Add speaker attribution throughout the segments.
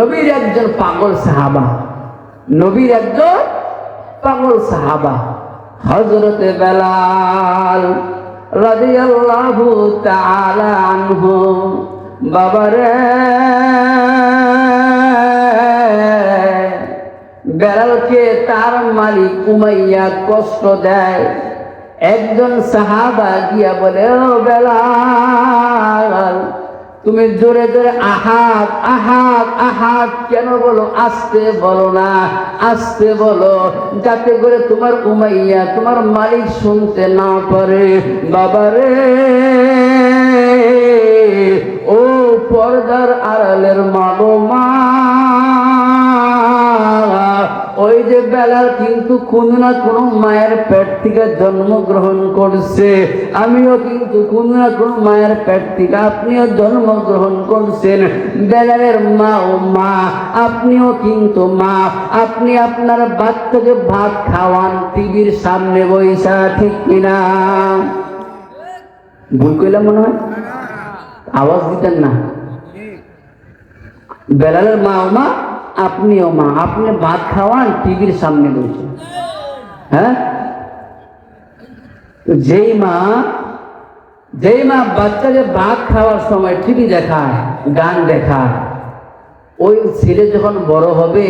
Speaker 1: নবীর একজন পাগল সাহাবা, নবীর একজন পাগল সাহাবা হযরত বেলাল রাদিয়াল্লাহু তাআলা আনহু। বাবারে, বেলালকে তার মালিক উমাইয়া কষ্ট দেয়। একজন সাহাবা গিয়া বলে, ও বেলাল, তুমি জোরে জোরে আহাদ আহাদ আহাদ কেন বলো? আস্তে বলো না, আস্তে বলো, যাতে করে তোমার উমাইয়া তোমার মালিক শুনতে না পারে। বাবারে, ও পর্দার আড়ালের মা গো মা, ওই যে বেলাল কিন্তু কোনো না কোনো মায়ের পেট থেকে জন্মগ্রহণ করছে, আমিও কিন্তু কোনো না কোনো মায়ের পেট থেকে আপনিও জন্মগ্রহণ করছেন। বেলালের মা ও মা, আপনিও কিন্তু মা, আপনি আপনার বাচ্চাকে ভাত খাওয়ান টিভির সামনে বইসা, ঠিক কিনা? ভুল কইলাম মনে হয়? আওয়াজ দিতেন না। বেলালের মা ও মা, আপনিও মা, আপনি ভাত খাওয়ান টিভির সামনে বসে। হ্যাঁ, যেই মা বাচ্চাকে ভাত খাওয়ার সময় টিভি দেখায়, গান দেখায়, ওই ছেলে যখন বড় হবে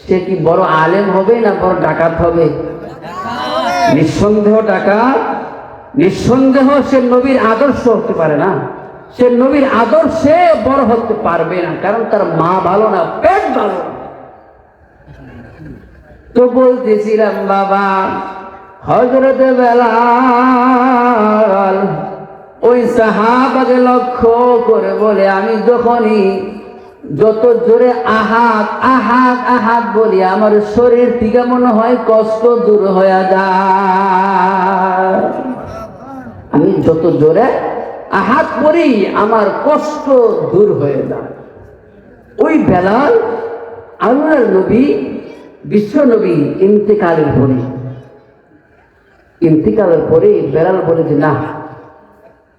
Speaker 1: সে কি বড় আলেম হবে না বড় ডাকাত হবে? নিঃসন্দেহ ডাকাত, নিঃসন্দেহ সে নবীর আদর্শ হতে পারে না, সে নবীর আদর্শে বড় হতে পারবে না, কারণ তার মা ভালো না, পেট ভালো না। তো বলতেছিলাম বাবা, হযরত বেলাল ওই সাহাবাকে লক্ষ্য করে বলে, আমি যখনই যত জোরে আহাদ আহাদ আহাদ বলি, আমার শরীর থেকে মনে হয় কষ্ট দূর হয়ে যায়। আমি যত জোরে আহাদ করি আমার কষ্ট দূর হয়ে যায়। ওই বেলাল আল্লাহর নবী, বিশ্ব নবী ইন্তেকালের পরে বেলাল বলে যে, না,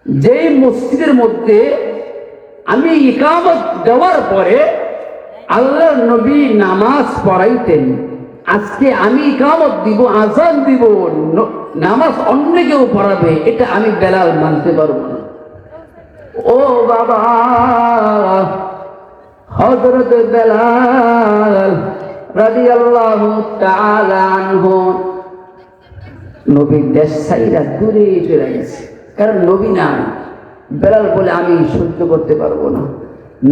Speaker 1: যেই মসজিদের মধ্যে আমি ইকামত দেওয়ার পরে আল্লাহর নবী নামাজ পড়াইতেন, আজকে আমি ইকামত দিব, আযান দিব, নামাজ অন্য কেউ পড়াবে, এটা আমি বেলাল মানতে পারবো না। ও বাবা, হযরত বেলাল রাদিয়াল্লাহু তাআলা আনহু নবীর দেশ ছাইরা দূরে চলে গেছে, কারণ নবী নাই। বেলাল বলে, আমি সহ্য করতে পারবো না।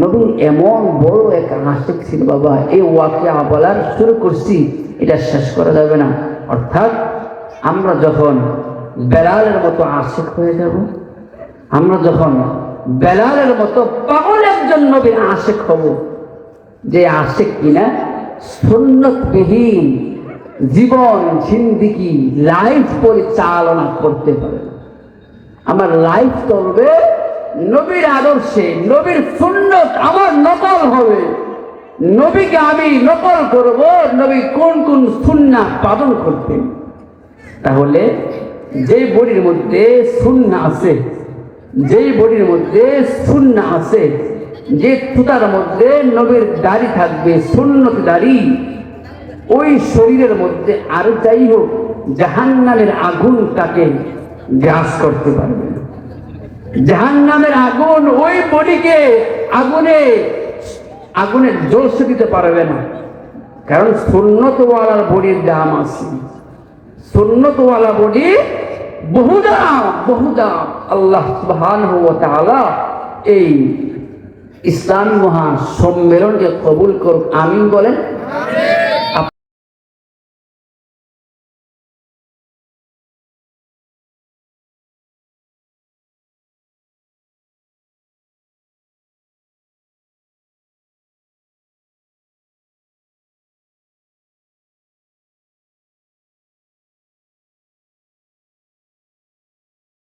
Speaker 1: নবী এমন বড় এক আশিক ছিল বাবা, এই ওয়াকিয়া বলার শুরু করছি, এটা শেষ করা যাবে না। অর্থাৎ আমরা যখন বেলালের মতো আশিক হয়ে যাব, আমরা যখন বেলালের মতো পাগল একজন নবীর আশিক হব, যে আশিক কিনা সুন্নতবিহীন জীবন জিন্দেগি লাইফ পরিচালনা করতে পারে। আমার লাইফ চলবে নবীর আদর্শে, নবীর সুন্নত আমার নকল হবে, নবীকে আমি নকল করব, নবী কোন কোন সুন্নাহ পালন করতেন। তাহলে যে বডির মধ্যে সুন্নাহ আছে, যেই বডির মধ্যে সুন্নাহ আছে, যে তুতার মধ্যে নবীর দাড়ি থাকবে, সুন্নত দাড়ি, ওই শরীরের মধ্যে আর যাই হোক জাহান্নামের আগুন তাকে গ্রাস করতে পারবে না। জাহান্নামের আগুন ওই বডিকে আগুনে জ্বলতে দিতে পারবে না, কারণ সুন্নতওয়ালার বডির দাম আছে, সুন্নতওয়ালা বডি বহু দাম, বহু দাম। আল্লাহ সুবহানাহু ওয়া তাআলা এই ইসলামী মহা সম্মেলনকে কবুল করুক, আমিন বলেন।